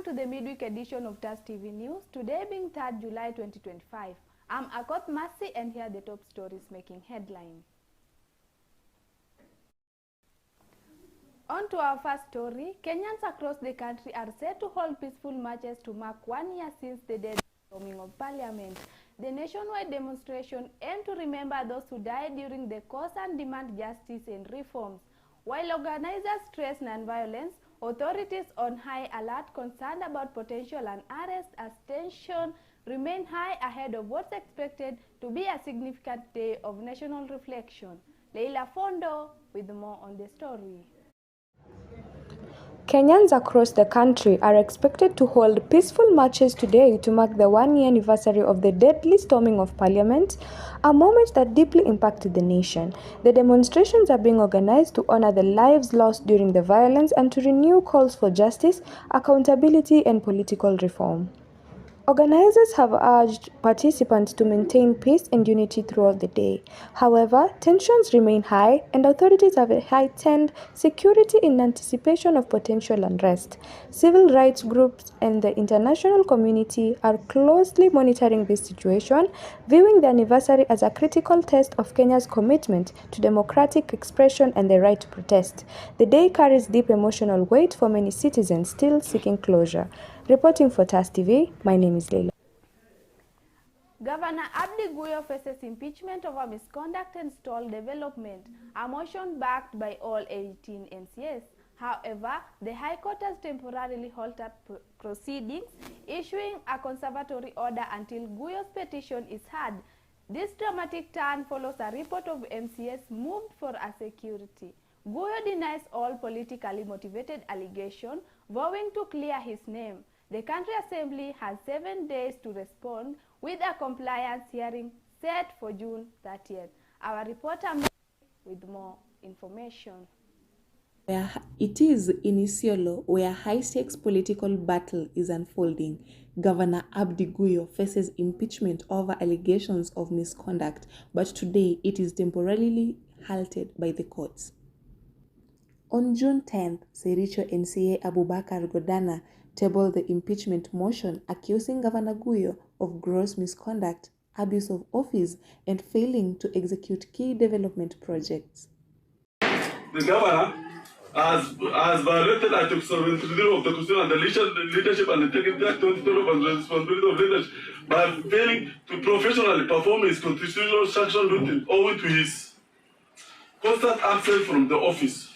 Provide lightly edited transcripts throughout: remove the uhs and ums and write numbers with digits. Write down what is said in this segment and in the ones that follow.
to the midweek edition of TAS TV News, today being 3rd July 2025. I'm Akoth and here are the top stories making headlines. On to our first story, Kenyans across the country are set to hold peaceful marches to mark 1 year since the dead storming of Parliament. The nationwide demonstration aimed to remember those who died during the cause and demand justice and reforms. While organizers stress non-violence, authorities on high alert concerned about potential unrest as tension remain high ahead of what's expected to be a significant day of national reflection. Leila Fondo with more on the story. Kenyans across the country are expected to hold peaceful marches today to mark the 1-year anniversary of the deadly storming of Parliament, a moment that deeply impacted the nation. The demonstrations are being organized to honor the lives lost during the violence and to renew calls for justice, accountability, and political reform. Organizers have urged participants to maintain peace and unity throughout the day. However, tensions remain high and authorities have heightened security in anticipation of potential unrest. Civil rights groups and the international community are closely monitoring this situation, viewing the anniversary as a critical test of Kenya's commitment to democratic expression and the right to protest. The day carries deep emotional weight for many citizens still seeking closure. Reporting for TAS TV, my name is Leila. Governor Abdi Guyo faces impeachment over misconduct and stalled development, a motion backed by all 18 MCAs. However, the High Court has temporarily halted proceedings, issuing a conservatory order until Guyo's petition is heard. This dramatic turn follows a report of MCAs moved for a security. Guyo denies all politically motivated allegations, vowing to clear his name. The Country Assembly has 7 days to respond, with a compliance hearing set for June 30th. Our reporter with more information. It is in Isiolo where high-stakes political battle is unfolding. Governor Abdi Guyo faces impeachment over allegations of misconduct, but today it is temporarily halted by the courts. On June 10th, Sericho NCA Abubakar Godana tabled the impeachment motion accusing Governor Guyo of gross misconduct, abuse of office, and failing to execute key development projects. The governor has violated Article 73 of the Constitution and the Leadership and Integrity Act 2012 and the responsibility of leaders by failing to professionally perform his constitutional sanction duty owing to his constant absence from the office.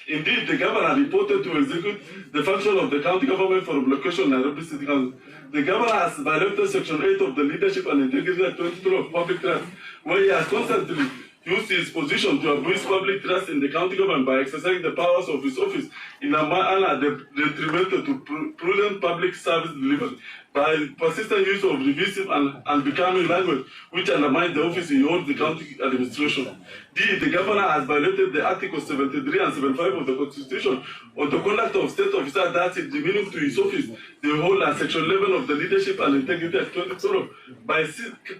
Indeed, the governor reported to execute the function of the county government for location Nairobi City Council. The governor has violated Section 8 of the Leadership and Integrity Act 2012 of Public Trust, where he has constantly used his position to abuse public trust in the county government by exercising the powers of his office in a manner detrimental to prudent public service delivery, by persistent use of divisive and becoming language which undermines the office he holds the county administration. D. The governor has violated the Articles 73 and 75 of the Constitution on the conduct of state officers that is demeaning to his office, the whole and Section 11 of the Leadership and Integrity Act 2012 by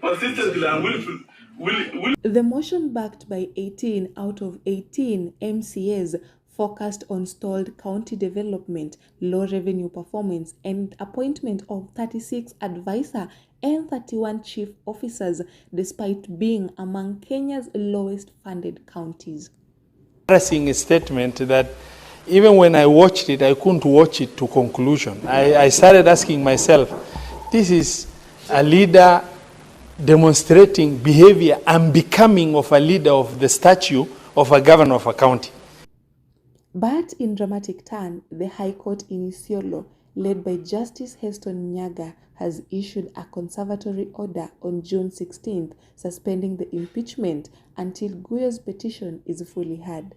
persistently and willfully. The motion backed by 18 out of 18 MCAs focused on stalled county development, low revenue performance, and appointment of 36 advisor and 31 chief officers, despite being among Kenya's lowest funded counties. Embarrassing statement that even when I watched it, I couldn't watch it to conclusion. I started asking myself, this is a leader demonstrating behavior unbecoming of a leader of the stature of a governor of a county. But in dramatic turn, the High Court in Isiolo, led by Justice Heston Nyaga, has issued a conservatory order on June 16th, suspending the impeachment until Guyo's petition is fully heard.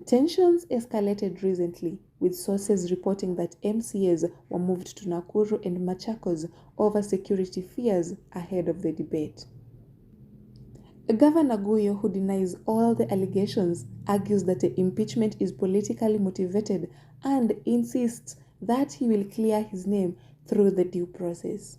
Tensions escalated recently, with sources reporting that MCAs were moved to Nakuru and Machakos over security fears ahead of the debate. Governor Guyo, who denies all the allegations, argues that the impeachment is politically motivated and insists that he will clear his name through the due process.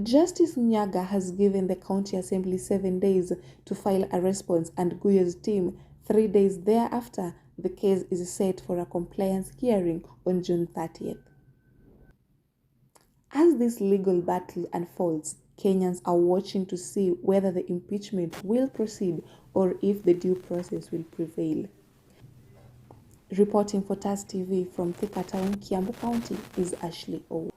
Justice Nyaga has given the County Assembly 7 days to file a response and Guyo's team 3 days thereafter The case is set for a compliance hearing on June 30th. As this legal battle unfolds, Kenyans are watching to see whether the impeachment will proceed or if the due process will prevail. Reporting for TAS TV from Thika Town, Kiambu County is Ashley O.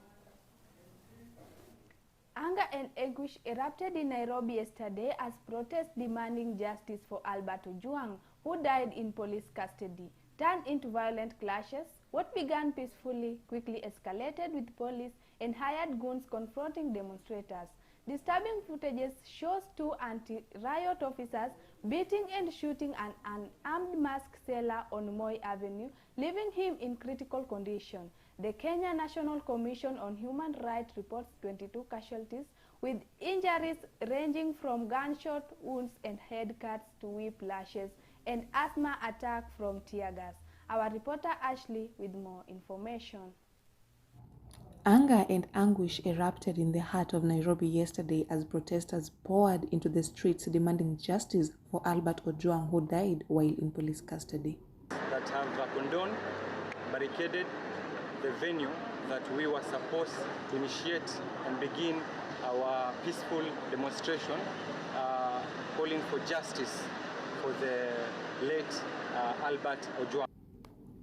Anger and anguish erupted in Nairobi yesterday as protests demanding justice for Albert Ojwang, who died in police custody, turned into violent clashes. What began peacefully quickly escalated with police and hired goons confronting demonstrators. Disturbing footages shows two anti-riot officers beating and shooting an unarmed masked seller on Moi Avenue, leaving him in critical condition. The Kenya National Commission on Human Rights reports 22 casualties, with injuries ranging from gunshot wounds and head cuts to whiplashes and asthma attack from tear gas. Our reporter Ashley with more information. Anger and anguish erupted in the heart of Nairobi yesterday as protesters poured into the streets demanding justice for Albert Ojwang, who died while in police custody. That have condoned, barricaded the venue that we were supposed to initiate and begin our peaceful demonstration calling for justice for the late Albert Ojwang.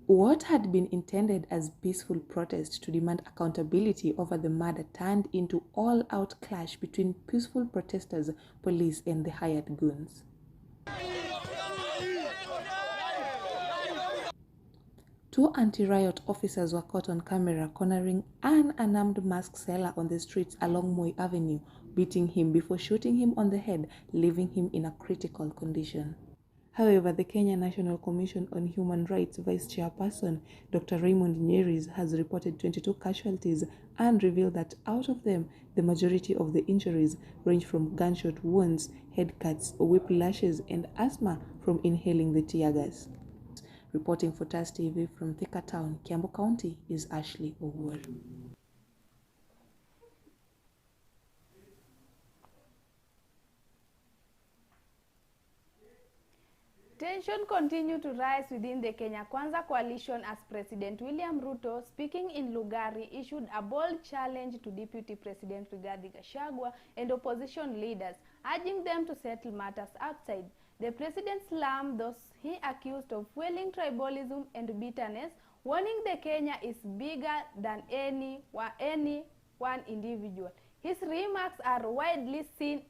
What had been intended as peaceful protest to demand accountability over the murder turned into all-out clash between peaceful protesters, police, and the hired goons. Two anti-riot officers were caught on camera cornering an unarmed masked seller on the streets along Moi Avenue, beating him before shooting him on the head, leaving him in a critical condition. However, the Kenya National Commission on Human Rights Vice Chairperson Dr. Raymond Nyeris has reported 22 casualties and revealed that out of them, the majority of the injuries range from gunshot wounds, head cuts, whiplashes, and asthma from inhaling the tear gas. Reporting for TAS TV from Thika Town, Kiambu County is Ashley Owuor. Tension continued to rise within the Kenya Kwanza coalition as President William Ruto, speaking in Lugari, issued a bold challenge to Deputy President Rigathi Gachagua and opposition leaders, urging them to settle matters outside. The president slammed those he accused of fueling tribalism and bitterness, warning the Kenya is bigger than any one individual. His remarks are widely seen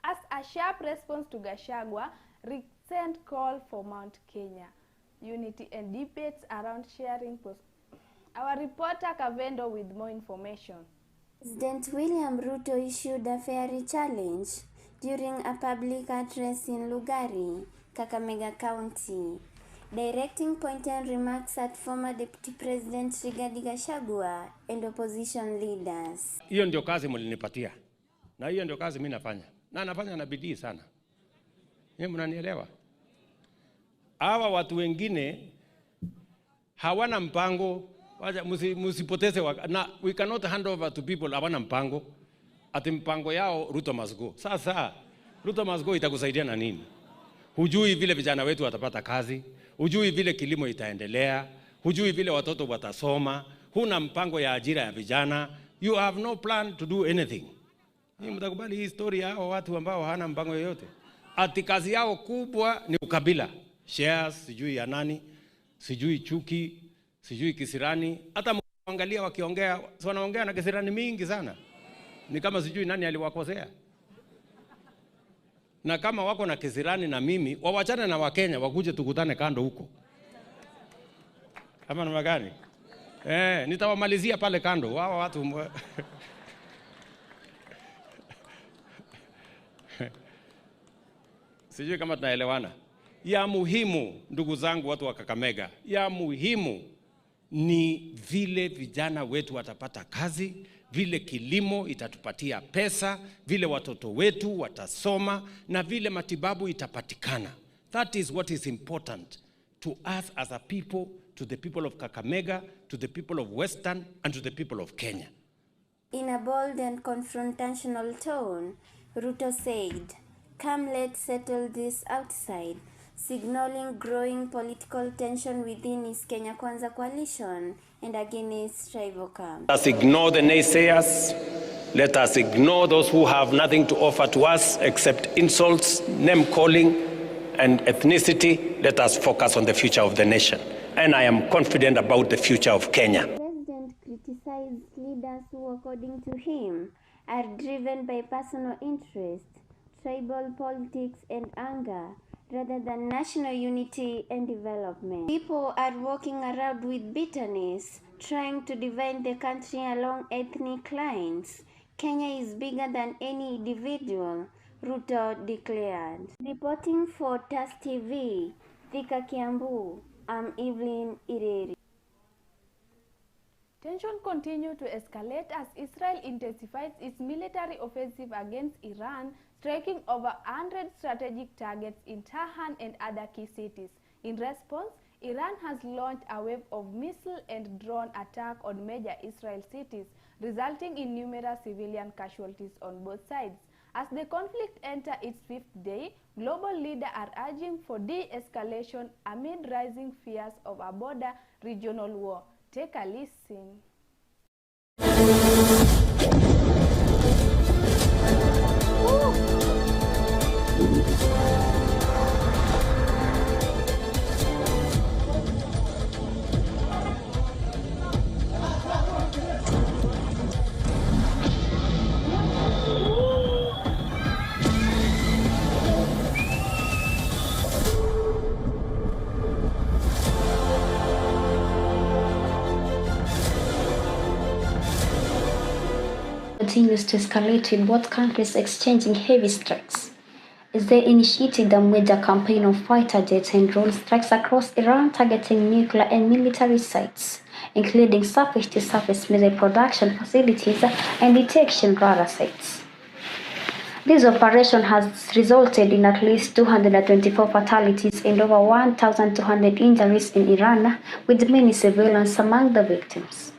as a sharp response to Gachagua recent call for Mount Kenya unity and debates around sharing. Our reporter Kavendo with more information. President William Ruto issued a fiery challenge during a public address in Lugari, Kakamega County, directing pointed remarks at former Deputy President Rigathi Gachagua and opposition leaders. Hiyo ndio kazi mlinipatia. Na hiyo ndio kazi mimi nafanya. Na nafanya na bidii sana. Nyinyi mnanielewa? Hawa watu wengine hawana mpango, msipoteze na we cannot hand over to people hawana mpango. Ati mpango yao Ruto must go. Sasa Ruto must go itakusaidia na nini? Hujui vile vijana wetu watapata kazi, hujui vile kilimo itaendelea, hujui vile watoto watasoma, huna mpango ya ajira ya vijana, you have no plan to do anything. Ni mtakubali hii story yao watu ambao hawana mpango yoyote. Ati kazi yao kubwa ni ukabila, shares, sijui ya nani, sijui chuki, sijui kisirani. Hata mwangalia wakiongea, wanaongea na kisirani mingi sana. Ni kama sijui nani aliwakosea. Na kama wako na kisirani na mimi, wawachane na Wakenya, wakuje tukutane kando huko. Kama namna gani? Nitawamalizia pale kando, wao watu sijui kama tunaelewana. Ya muhimu, ndugu zangu watu wa Kakamega, ya muhimu ni vile vijana wetu watapata kazi, vile kilimo itatupatia pesa, vile watoto wetu watasoma, na vile matibabu itapatikana. That is what is important to us as a people, to the people of Kakamega, to the people of Western, and to the people of Kenya. In a bold and confrontational tone, Ruto said, "Come, let's settle this outside. signaling growing political tension within his Kenya Kwanza coalition and against rival camps. Let us ignore the naysayers. Let us ignore those who have nothing to offer to us except insults, name-calling, and ethnicity. Let us focus on the future of the nation. And I am confident about the future of Kenya. The president criticized leaders who, according to him, are driven by personal interest, tribal politics, and anger, rather than national unity and development. People are walking around with bitterness, trying to divide the country along ethnic lines. Kenya is bigger than any individual, Ruto declared. Reporting for TAS TV, Thika Kiambu, I'm Evelyn Ireri. Tension continue to escalate as Israel intensifies its military offensive against Iran, striking over 100 strategic targets in Tehran and other key cities. In response, Iran has launched a wave of missile and drone attacks on major Israel cities, resulting in numerous civilian casualties on both sides. As the conflict enters its fifth day, global leaders are urging for de-escalation amid rising fears of a border regional war. Take a listen. Continues to escalate with both countries exchanging heavy strikes as they initiated a major campaign of fighter jets and drone strikes across Iran targeting nuclear and military sites, including surface-to-surface missile production facilities and detection radar sites. This operation has resulted in at least 224 fatalities and over 1,200 injuries in Iran, with many civilians among the victims.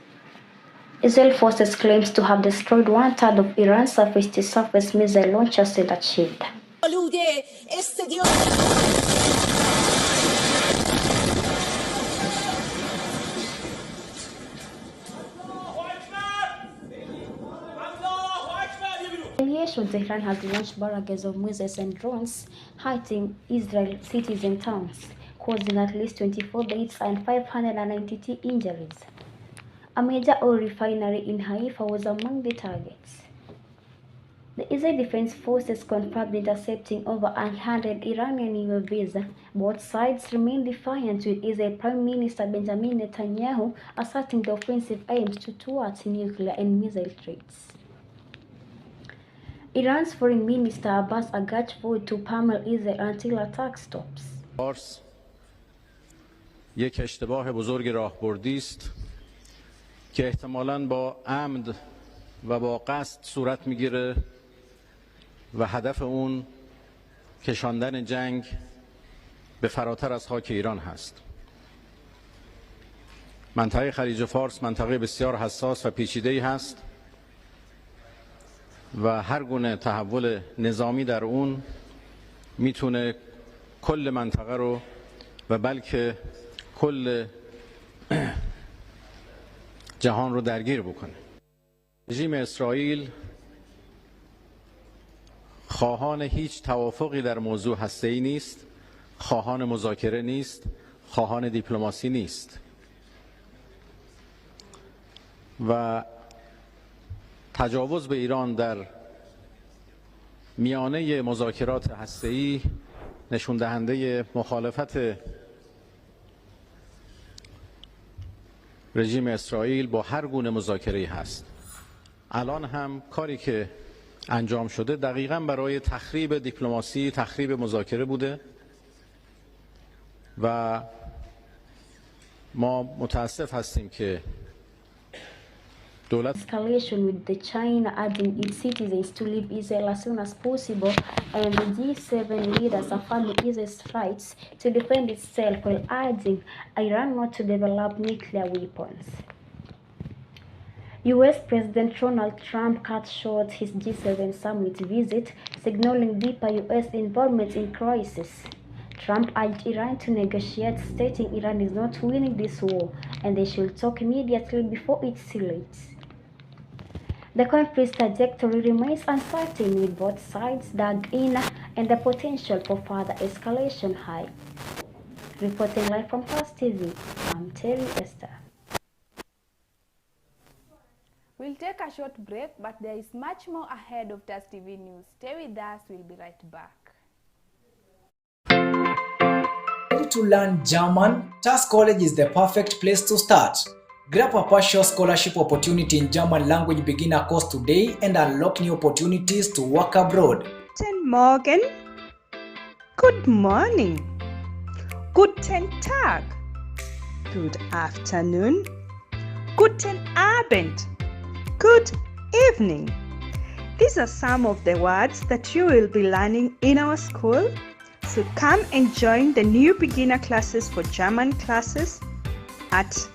Israel forces claims to have destroyed 1/3 of Iran's surface-to-surface missile launchers in that shield. Tehran has launched barrages of missiles and drones, hitting Israel cities and towns, causing at least 24 deaths and 592 injuries. A major oil refinery in Haifa was among the targets. The Israel Defense Forces confirmed intercepting over 100 Iranian UAVs. Both sides remain defiant, with Israel Prime Minister Benjamin Netanyahu asserting the offensive aims to thwart nuclear and missile threats. Iran's Foreign Minister Abbas Araghchi vowed to pummel Israel until attack stops. فارس یک اشتباه بزرگ راهبردی است که احتمالاً با عمد و با قصد صورت میگیره و هدف اون کشاندن جنگ به فراتر از خاک ایران هست. منطقه خلیج فارس منطقه بسیار حساس و پیچیده‌ای هست و هر گونه تحول نظامی در اون میتونه کل منطقه رو و بلکه کل جهان رو درگیر بکنه. رژیم اسرائیل خواهان هیچ توافقی در موضوع هسته‌ای نیست، خواهان مذاکره نیست، خواهان دیپلماسی نیست و تجاوز به ایران در میانه مذاکرات هسته‌ای نشون دهنده مخالفت رژیم اسرائیل با هر گونه مذاکره‌ای هست. الان هم کاری که انجام شده دقیقاً برای تخریب دیپلماسی، تخریب مذاکره بوده و ما متاسف هستیم که escalation, with the China urging its citizens to leave Israel as soon as possible, and the G7 leaders affirming Israel's rights to defend itself while urging Iran not to develop nuclear weapons. US President Donald Trump cut short his G7 summit visit, signaling deeper US involvement in crisis. Trump urged Iran to negotiate, stating Iran is not winning this war and they should talk immediately before it's too late. The conflict's trajectory remains uncertain, with both sides dug in and the potential for further escalation high. Reporting live from Plus TV, I'm Terry Esther. We'll take a short break, but there is much more ahead of TAS TV News. Stay with us, we'll be right back. Ready to learn German? TAS College is the perfect place to start. Grab a partial scholarship opportunity in German language beginner course today and unlock new opportunities to work abroad. Guten Morgen. Good morning. Guten Tag. Good afternoon. Guten Abend. Good evening. These are some of the words that you will be learning in our school. So come and join the new beginner classes for German classes at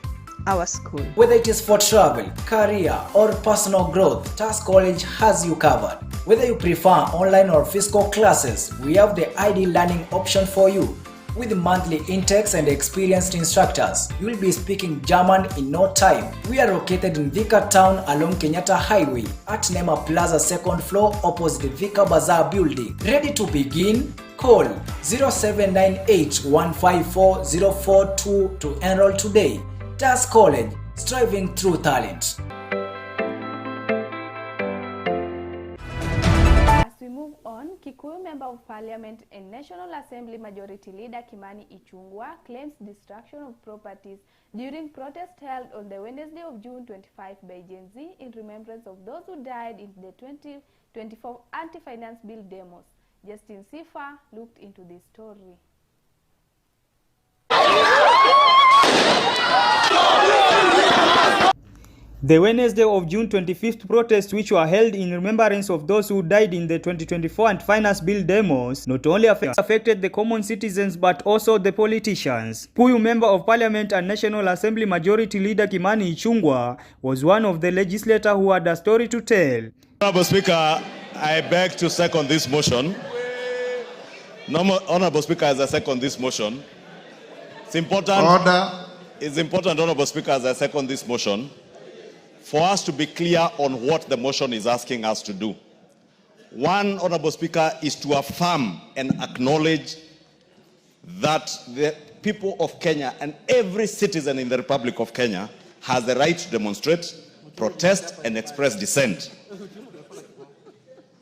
our school. Whether it is for travel, career, or personal growth, TAS College has you covered. Whether you prefer online or physical classes, we have the ideal learning option for you. With monthly intakes and experienced instructors, you will be speaking German in no time. We are located in Vika Town along Kenyatta Highway at Nema Plaza 2nd floor opposite Vika Bazaar building. Ready to begin? Call 0798 154 042 to enroll today. TAS College, striving through talent. As we move on, Kikuyu Member of Parliament and National Assembly Majority Leader Kimani Ichung'wah claims destruction of properties during protest held on the Wednesday of June 25 by Gen Z in remembrance of those who died in the 2024 anti-finance bill demos. Justin Sifa looked into this story. The Wednesday of June 25th protests, which were held in remembrance of those who died in the 2024 anti-finance bill demos, not only affected the common citizens but also the politicians. Kikuyu Member of Parliament and National Assembly Majority Leader Kimani Ichung'wah was one of the legislators who had a story to tell. Honorable Speaker, I beg to second this motion. Honorable Speaker, as I second this motion, it's important. Order. It's important, Honorable Speaker, as I second this motion, for us to be clear on what the motion is asking us to do. One, Honorable Speaker, is to affirm and acknowledge that the people of Kenya and every citizen in the Republic of Kenya has the right to demonstrate, protest, and express dissent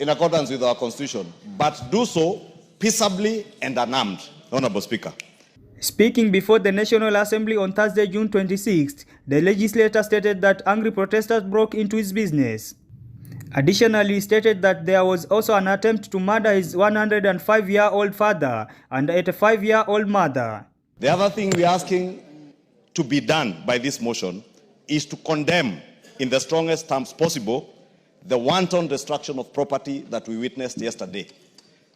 in accordance with our Constitution, but do so peaceably and unarmed, Honorable Speaker. Speaking before the National Assembly on Thursday, June 26th, the legislator stated that angry protesters broke into his business. Additionally, he stated that there was also an attempt to murder his 105-year-old father and 85-year-old mother. The other thing we're asking to be done by this motion is to condemn, in the strongest terms possible, the wanton destruction of property that we witnessed yesterday.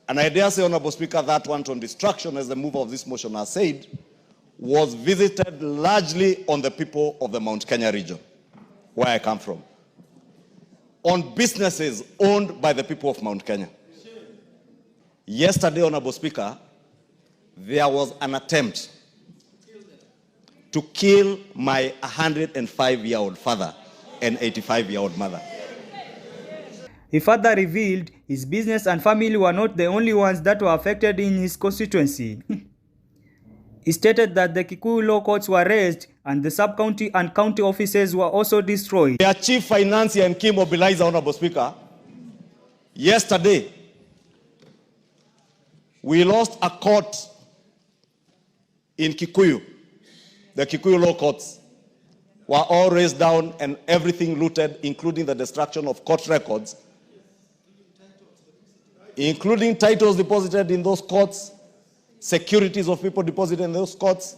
And I dare say, Honorable Speaker, that wanton destruction, as the mover of this motion has said, was visited largely on the people of the Mount Kenya region, where I come from, on businesses owned by the people of Mount Kenya. Yesterday, Honorable Speaker, there was an attempt to kill my 105-year-old father and 85-year-old mother. He further revealed his business and family were not the only ones that were affected in his constituency. He stated that the Kikuyu law courts were razed and the sub-county and county offices were also destroyed. Their chief financier and key mobilizer, Honorable Speaker, yesterday we lost a court in Kikuyu. The Kikuyu law courts were all razed down and everything looted, including the destruction of court records, including titles deposited in those courts, securities of people deposited in those courts,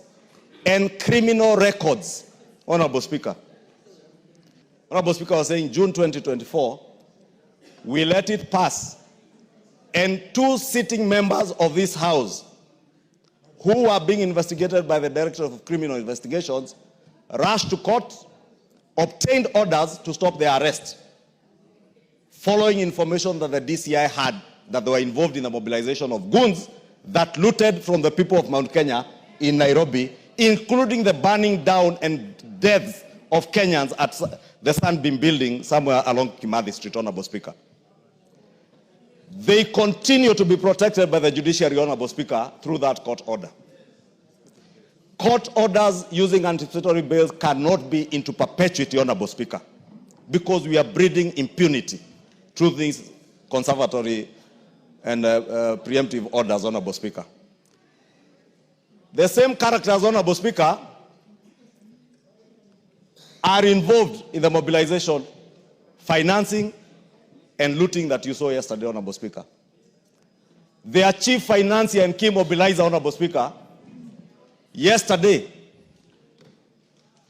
and criminal records, Honorable Speaker. Honorable Speaker was saying June 2024, we let it pass, and two sitting members of this House who are being investigated by the Director of Criminal Investigations rushed to court, obtained orders to stop their arrest, following information that the DCI had that they were involved in the mobilization of goons that looted from the people of Mount Kenya in Nairobi, including the burning down and deaths of Kenyans at the Sunbeam building somewhere along Kimathi Street, Honorable Speaker. They continue to be protected by the judiciary, Honorable Speaker, through that court order. Court orders using anticipatory bails cannot be into perpetuity, Honorable Speaker, because we are breeding impunity through these conservatory and preemptive orders, Honorable Speaker. The same characters, Honorable Speaker, are involved in the mobilization, financing, and looting that you saw yesterday, Honorable Speaker. Their chief financier and key mobilizer, Honorable Speaker, yesterday.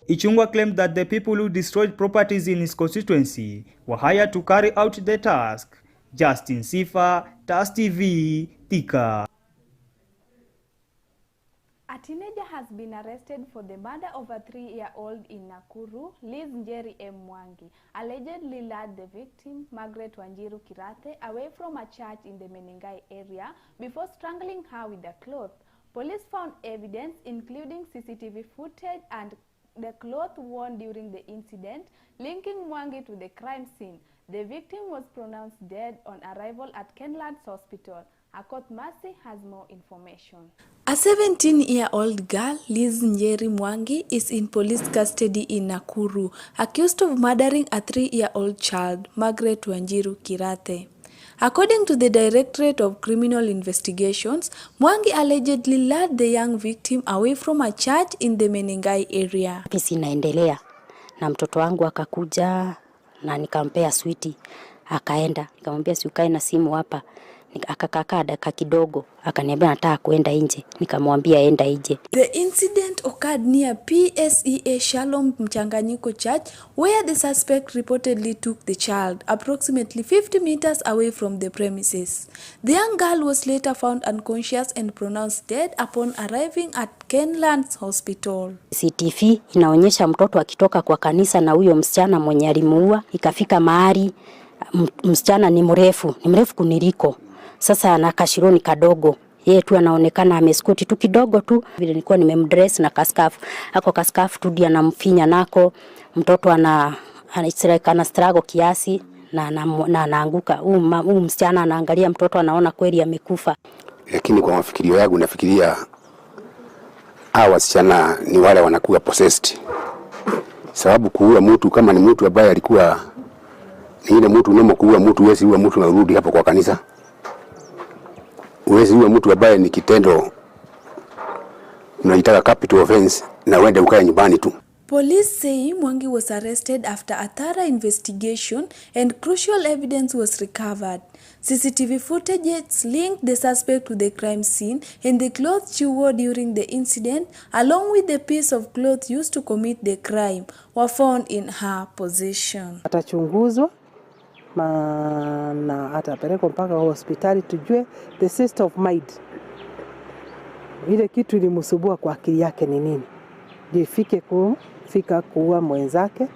Ichung'wah claimed that the people who destroyed properties in his constituency were hired to carry out the task. Justin Sifa, TAS TV, Thika. A teenager has been arrested for the murder of a 3-year-old in Nakuru, Liz Njeri M. Mwangi, allegedly led the victim, Margaret Wanjiru Kirathe, away from a church in the Menengai area before strangling her with a cloth. Police found evidence including CCTV footage and the cloth worn during the incident, linking Mwangi to the crime scene. The victim was pronounced dead on arrival at Kenland's hospital. Akoth Mercy has more information. A 17-year-old girl, Liz Njeri Mwangi, is in police custody in Nakuru, accused of murdering a 3-year-old child, Margaret Wanjiru Kirathe. According to the Directorate of Criminal Investigations, Mwangi allegedly led the young victim away from a church in the Menengai area. Pisi inaendelea na mtoto wangu akakuja na nikampea switi, akaenda. Nikamwambia si ukae na simu hapa. Akakaa dakika kidogo, akaniambia nataka kuenda nje. Nikamwambia enda nje. The incident occurred near PSEA Shalom Mchanganyiko Church, where the suspect reportedly took the child approximately 50 meters away from the premises. The young girl was later found unconscious and pronounced dead upon arriving at Kenland's hospital. CCTV inaonyesha mtoto akitoka kwa kanisa na huyo msichana mwenye alimuua. Ikafika mahali msichana ni mrefu kuniliko. Sasa ana kashironi kadogo. Yeye tu anaonekana ameskuti tu kidogo tu. Vile nilikuwa nimemdress na kaskafu. Ako kaskafu tu dia anamfinya nako. Mtoto ana struggle kiasi na anaanguka. Huyu msichana anaangalia mtoto anaona kweli amekufa. Lakini kwa mafikirio yangu nafikiria hawa wasichana ni wale wanakuwa possessed. Sababu kuua mtu kama ni mtu ambaye alikuwa ni ile mtu unamokuua mtu, wewe huwa mtu unarudi hapo kwa kanisa. Wewe huwa mtu ambaye ni kitendo unaitaka capital offense na uende ukae nyumbani tu. Police say Mwangi was arrested after a thorough investigation and crucial evidence was recovered. CCTV footage linked the suspect to the crime scene, and the clothes she wore during the incident, along with the piece of cloth used to commit the crime, were found in her possession. Atachunguzwa na atapelekwa mpaka hospitali tujue the state of mind. Ile kitu ilimsubua kwa akili yake ni nini? Ifike kufika kuua mwenzake,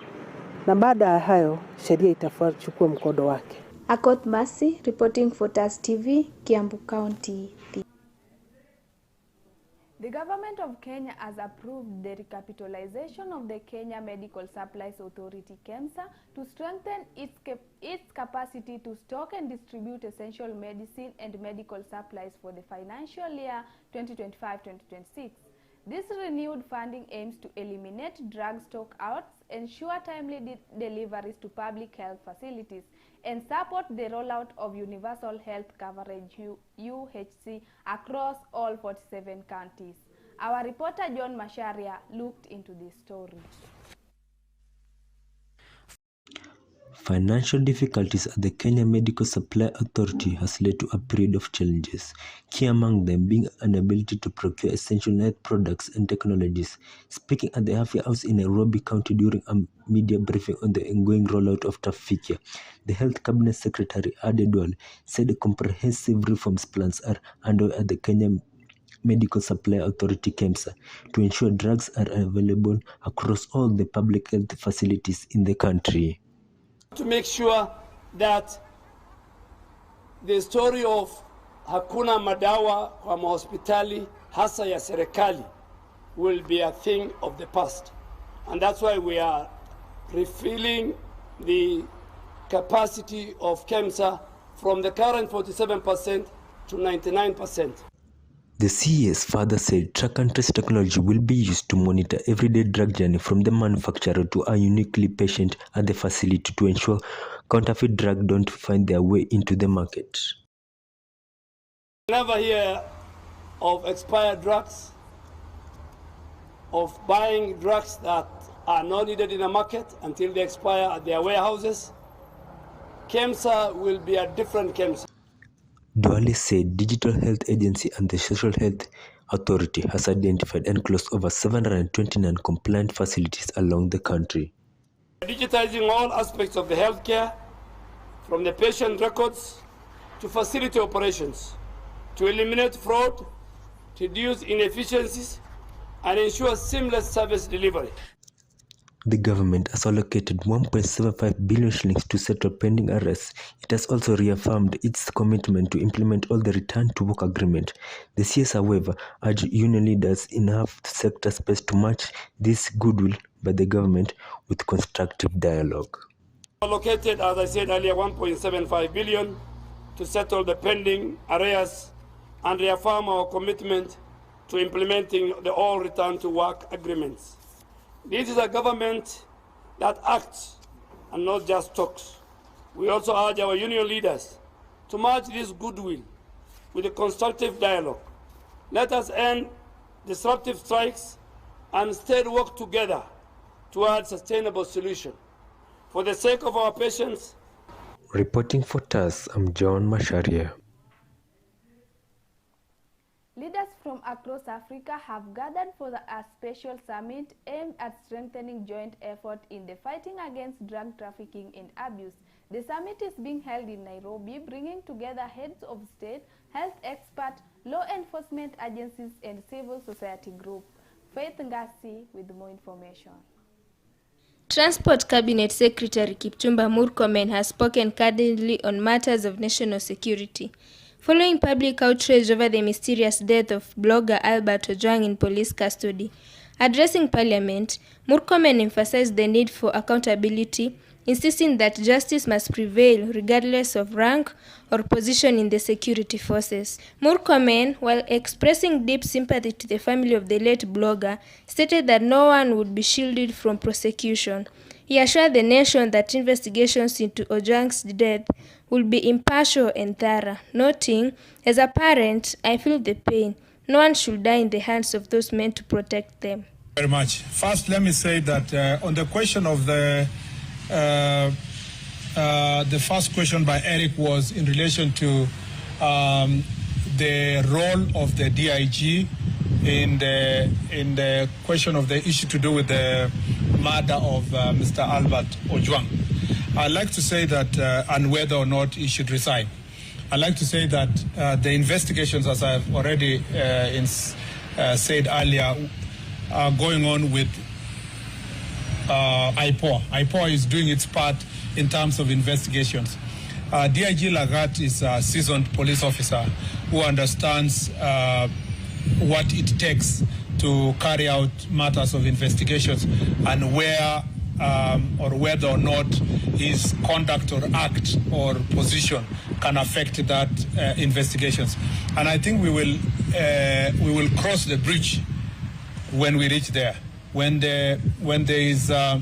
na baada ya hayo sheria itachukua mkondo wake. Akoth Mercy reporting for TAS TV, Kiambu County. The government of Kenya has approved the recapitalization of the Kenya Medical Supplies Authority KEMSA to strengthen its capacity to stock and distribute essential medicine and medical supplies for the financial year 2025-2026. This renewed funding aims to eliminate drug stockouts, ensure timely deliveries to public health facilities, and support the rollout of universal health coverage UHC across all 47 counties. Our reporter John Masharia looked into this story. Financial difficulties at the Kenya Medical Supply Authority has led to a period of challenges, key among them being an inability to procure essential health products and technologies. Speaking at the Afya House in Nairobi County during a media briefing on the ongoing rollout of Tafikia, the Health Cabinet Secretary Adedwal said comprehensive reforms plans are underway at the Kenya Medical Supply Authority KEMSA to ensure drugs are available across all the public health facilities in the country. To make sure that the story of hakuna madawa kwa mahospitali hasa ya serikali will be a thing of the past. And that's why we are refilling the capacity of KEMSA from the current 47% to 99%. The CS further said track and trace technology will be used to monitor everyday drug journey from the manufacturer to a uniquely patient at the facility to ensure counterfeit drugs don't find their way into the market. Never hear of expired drugs, of buying drugs that are not needed in the market until they expire at their warehouses. KEMSA will be a different KEMSA. Duale said Digital Health Agency and the Social Health Authority has identified and closed over 729 compliant facilities along the country. Digitizing all aspects of the healthcare, from the patient records to facility operations, to eliminate fraud, reduce inefficiencies, and ensure seamless service delivery. The government has allocated 1.75 billion shillings to settle pending arrests. It has also reaffirmed its commitment to implement all the return to work agreement. The CS, however, urged union leaders in half sector space to match this goodwill by the government with constructive dialogue. Allocated, as I said earlier, 1.75 billion to settle the pending arrears and reaffirm our commitment to implementing the all return to work agreements. This is a government that acts and not just talks. We also urge our union leaders to match this goodwill with a constructive dialogue. Let us end disruptive strikes and instead work together towards sustainable solution. For the sake of our patients. Reporting for TAS, I'm John Masharia. Leaders from across Africa have gathered for a special summit aimed at strengthening joint effort in the fighting against drug trafficking and abuse. The summit is being held in Nairobi, bringing together heads of state, health experts, law enforcement agencies, and civil society groups. Faith Ngasi with more information. Transport Cabinet Secretary Kipchumba Murkomen has spoken candidly on matters of national security. Following public outrage over the mysterious death of blogger Albert Ojwang in police custody, addressing Parliament, Murkomen emphasized the need for accountability, insisting that justice must prevail regardless of rank or position in the security forces. Murkomen, while expressing deep sympathy to the family of the late blogger, stated that no one would be shielded from prosecution. He assured the nation that investigations into Ojwang's death will be impartial and thorough, noting, "As a parent, I feel the pain. No one should die in the hands of those meant to protect them." Very much. First, let me say that on the question of the first question by Eric was in relation to the role of the DIG in the question of the issue to do with the murder of Mr. Albert Ojwang. I'd like to say that, and whether or not he should resign, I'd like to say that the investigations, as I've already said earlier, are going on with IPOA. IPOA is doing its part in terms of investigations. DIG Lagat is a seasoned police officer who understands what it takes to carry out matters of investigations and where or whether or not his conduct or act or position can affect that investigations. And I think we will cross the bridge when we reach there. When there is a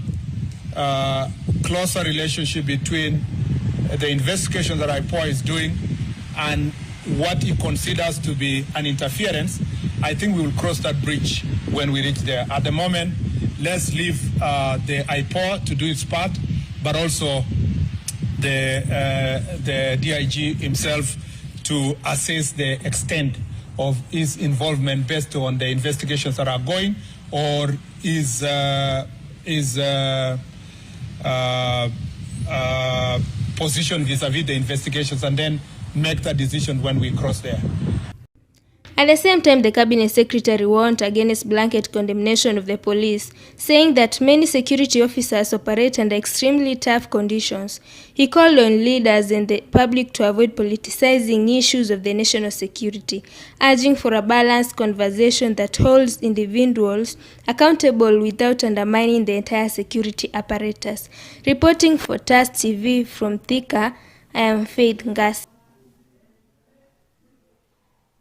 closer relationship between the investigation that IPOA is doing and what he considers to be an interference, I think we will cross that bridge when we reach there. At the moment, let's leave the IPOA to do its part, but also the DIG himself to assess the extent of his involvement based on the investigations that are going, or his position vis-a-vis the investigations, and then make that decision when we cross there. At the same time, the Cabinet Secretary warned against blanket condemnation of the police, saying that many security officers operate under extremely tough conditions. He called on leaders and the public to avoid politicizing issues of the national security, urging for a balanced conversation that holds individuals accountable without undermining the entire security apparatus. Reporting for TAS TV from Thika, I am Faith Ngasi.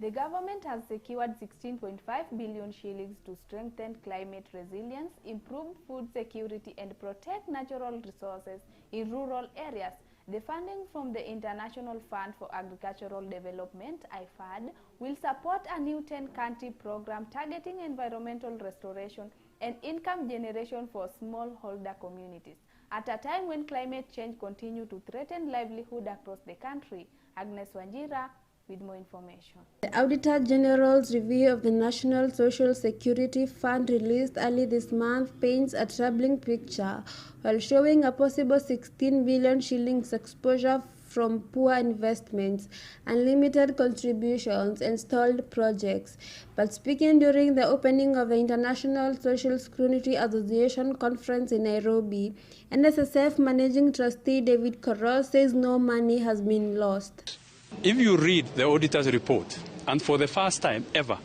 The government has secured 16.5 billion shillings to strengthen climate resilience, improve food security, and protect natural resources in rural areas. The funding from the International Fund for Agricultural Development, IFAD, will support a new 10-country program targeting environmental restoration and income generation for smallholder communities. At a time when climate change continues to threaten livelihood across the country, Agnes Wanjira with more information. The Auditor General's review of the National Social Security Fund released early this month paints a troubling picture, while showing a possible 16 billion shillings exposure from poor investments, unlimited contributions, and stalled projects. But speaking during the opening of the International Social Security Association conference in Nairobi, NSSF Managing Trustee David Koros says no money has been lost. If you read the auditor's report, and for the first time ever,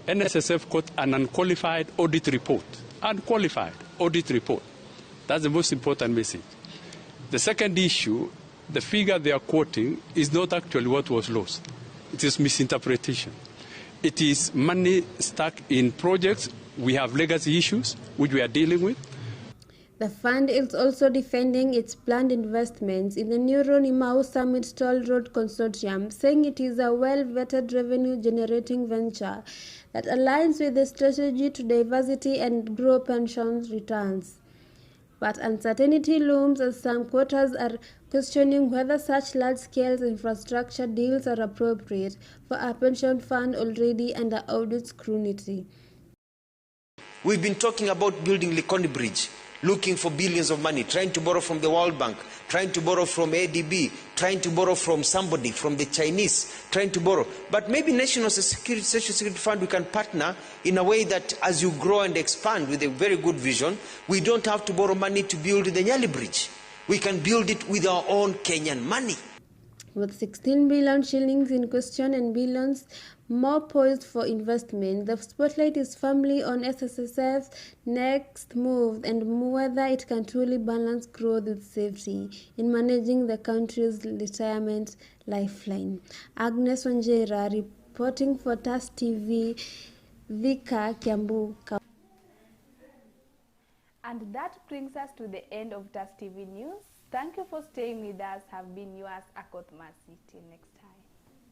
NSSF got an unqualified audit report. Unqualified audit report. That's the most important message. The second issue, the figure they are quoting is not actually what was lost. It is misinterpretation. It is money stuck in projects. We have legacy issues which we are dealing with. The fund is also defending its planned investments in the new Ronimau Summit Toll Road Consortium, saying it is a well-vetted revenue-generating venture that aligns with the strategy to diversity and grow pension returns. But uncertainty looms as some quarters are questioning whether such large-scale infrastructure deals are appropriate for a pension fund already under audit scrutiny. We've been talking about building Likoni Bridge, looking for billions of money, trying to borrow from the World Bank, trying to borrow from ADB, trying to borrow from somebody, from the Chinese, trying to borrow. But maybe National Social Security Fund, we can partner in a way that as you grow and expand with a very good vision, we don't have to borrow money to build the Nyali Bridge. We can build it with our own Kenyan money. With 16 billion shillings in question and billions more poised for investment, the spotlight is firmly on SSSF's next move and whether it can truly balance growth with safety in managing the country's retirement lifeline. Agnes Wanjira reporting for TAS TV, Thika, Kiambu. And that brings us to the end of TAS TV News. Thank you for staying with us. Have been yours, Akoth. Till next time.